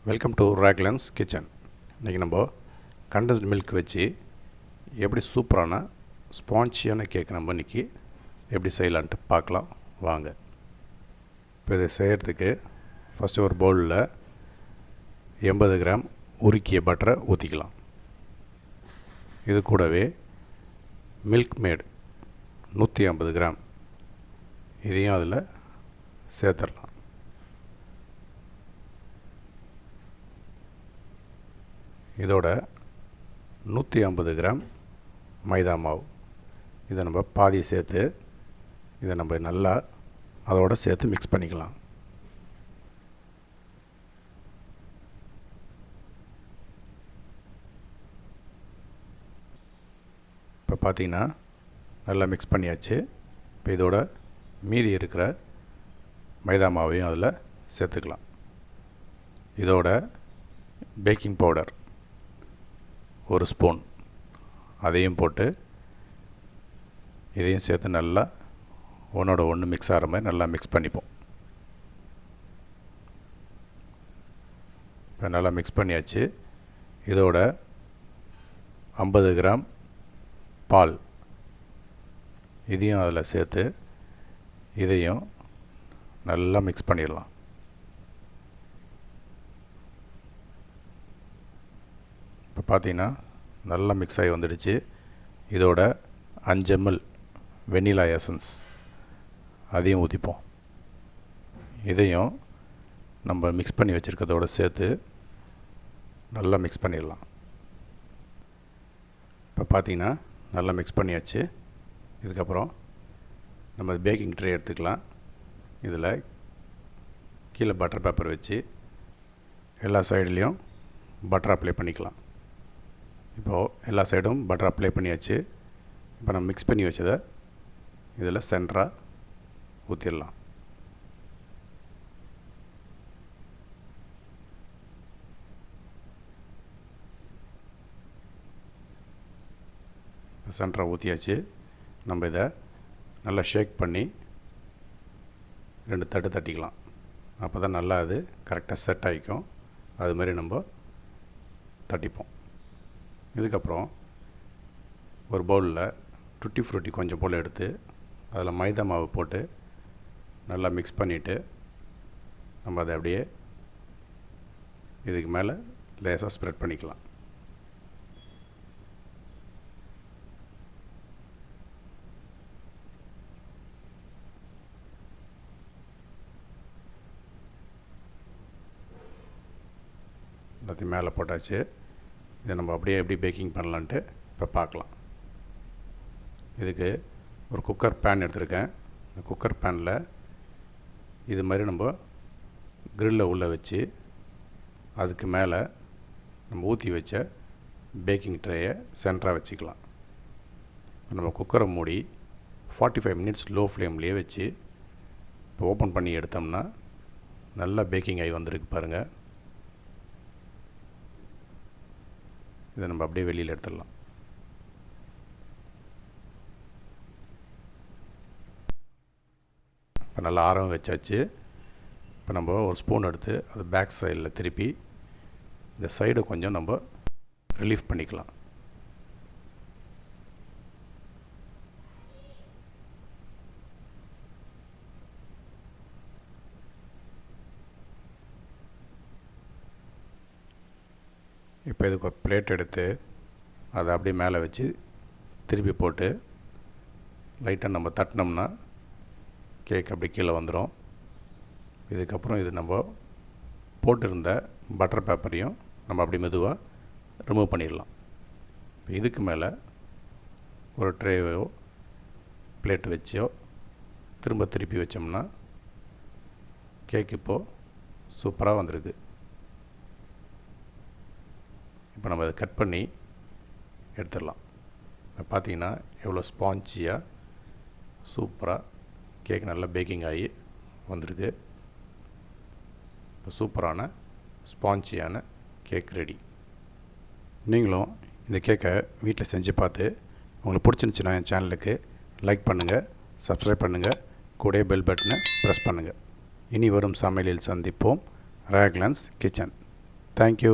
Welcome to Raglannskitchen. இன்றைக்கி நம்ம condensed milk வச்சு எப்படி சூப்பரான ஸ்பான்ச்சியான கேக் நம்ம இன்றைக்கி எப்படி செய்யலான்ட்டு பார்க்கலாம் வாங்க. இப்போ இதை செய்கிறதுக்கு ஃபஸ்ட்டு ஒரு பவுலில் 80 கிராம் உருக்கிய பட்டரை ஊற்றிக்கலாம். இது கூடவே மில்க்மேட் 150 கிராம் இதையும் அதில் சேர்த்துடலாம். இதோட 150 கிராம் மைதா மாவு இதை நம்ம பாதி சேர்த்து இதை நம்ம நல்லா அதோடு சேர்த்து மிக்ஸ் பண்ணிக்கலாம். இப்போ பார்த்திங்கன்னா நல்லா மிக்ஸ் பண்ணியாச்சு. இப்போ இதோட மீதி இருக்கிற மைதா மாவையும் அதில் சேர்த்துக்கலாம். இதோட பேக்கிங் பவுடர் 1 ஸ்பூன் அதையும் போட்டு இதையும் சேர்த்து நல்லா ஒன்றோட ஒன்று மிக்ஸ் ஆகிற மாதிரி நல்லா மிக்ஸ் பண்ணிப்போம். இப்போ நல்லா மிக்ஸ் பண்ணியாச்சு. இதோட 50 கிராம் பால் இதையும் அதில் சேர்த்து இதையும் நல்லா மிக்ஸ் பண்ணிடலாம். இப்போ பார்த்தீங்கன்னா நல்லா மிக்ஸ் ஆகி வந்துடுச்சு. இதோட 5 ml வெண்ணிலா எசன்ஸ் அதையும் ஊற்றிப்போம். இதையும் நம்ம மிக்ஸ் பண்ணி வச்சுருக்கிறதோடு சேர்த்து நல்லா மிக்ஸ் பண்ணிடலாம். இப்போ பார்த்தீங்கன்னா நல்லா மிக்ஸ் பண்ணியாச்சு. இதுக்கப்புறம் நம்ம பேக்கிங் ட்ரே எடுத்துக்கலாம். இதில் கீழே பட்டர் பேப்பர் வச்சு எல்லா சைட்லேயும் பட்டர் அப்ளை பண்ணிக்கலாம். இப்போது எல்லா சைடும் பட்டர் அப்ளை பண்ணியாச்சு. இப்போ நம்ம மிக்ஸ் பண்ணி வச்சதை இதில் சென்டராக ஊற்றிடலாம். சென்டராக ஊற்றியாச்சு. நம்ம இதை நல்லா ஷேக் பண்ணி 2 தட்டு தட்டிக்கலாம். அப்போ தான் நல்லா அது கரெக்டாக செட் ஆகிக்கும். அது மாதிரி நம்ம தட்டிப்போம். இதுக்கப்புறம் ஒரு பவுலில் டுட்டி ஃப்ரூட்டி கொஞ்சம் போல் எடுத்து அதில் மைதா மாவு போட்டு நல்லா மிக்ஸ் பண்ணிவிட்டு நம்ம அதை அப்படியே இதுக்கு மேலே லேசாக ஸ்ப்ரெட் பண்ணிக்கலாம். எல்லாத்தையும் மேலே போட்டாச்சு. இதை நம்ம அப்படியே எப்படி பேக்கிங் பண்ணலான்ட்டு இப்போ பார்க்கலாம். இதுக்கு ஒரு குக்கர் பேன் எடுத்திருக்கேன். இந்த குக்கர் பேனில் இது மாதிரி நம்ம க்ரில்லை உள்ளே வச்சு அதுக்கு மேலே நம்ம ஊற்றி வச்ச பேக்கிங் ட்ரேயை சென்டராக வச்சுக்கலாம். நம்ம குக்கரை மூடி 45 மினிட்ஸ் லோ ஃப்ளேம்லேயே வச்சு இப்போ ஓப்பன் பண்ணி எடுத்தோம்னா நல்லா பேக்கிங் ஆகி வந்திருக்கு பாருங்கள். இதை நம்ம அப்படியே வெளியில் எடுத்துடலாம். இப்போ நல்லா ஆரம் வச்சாச்சு. இப்போ நம்ம ஒரு ஸ்பூன் எடுத்து அது பேக் சைடில் திருப்பி இந்த சைடை கொஞ்சம் நம்ம ரிலீஃப் பண்ணிக்கலாம். இப்போ இதுக்கு ஒரு பிளேட் எடுத்து அதை அப்படியே மேலே வச்சு திருப்பி போட்டு லைட்டாக நம்ம தட்டினோம்னா கேக் அப்படி கீழே வந்துடும். இதுக்கப்புறம் இது நம்ம போட்டிருந்த பட்டர் பேப்பரையும் நம்ம அப்படி மெதுவாக ரிமூவ் பண்ணிடலாம். இப்போ இதுக்கு மேலே ஒரு ட்ரேவையோ பிளேட் வச்சோ திரும்ப திருப்பி வச்சோம்னா கேக் இப்போது சூப்பராக வந்திருக்கு. இப்போ நம்ம அதை கட் பண்ணி எடுத்துடலாம். இப்போ பார்த்தீங்கன்னா எவ்வளோ ஸ்பான்ச்சியாக சூப்பராக கேக் நல்லா பேக்கிங் ஆகி வந்திருக்கு. இப்போ சூப்பரான ஸ்பான்ச்சியான கேக் ரெடி. நீங்களும் இந்த கேக்கை வீட்டில் செஞ்சு பார்த்து உங்களுக்கு பிடிச்சிருந்துச்சுன்னா என் சேனலுக்கு லைக் பண்ணுங்கள், சப்ஸ்கிரைப் பண்ணுங்கள், கூடவே பெல் பட்டனை ப்ரெஸ் பண்ணுங்கள். இனி வரும் சமையலில் சந்திப்போம். ராக்லன்ஸ் கிச்சன். தேங்க்யூ.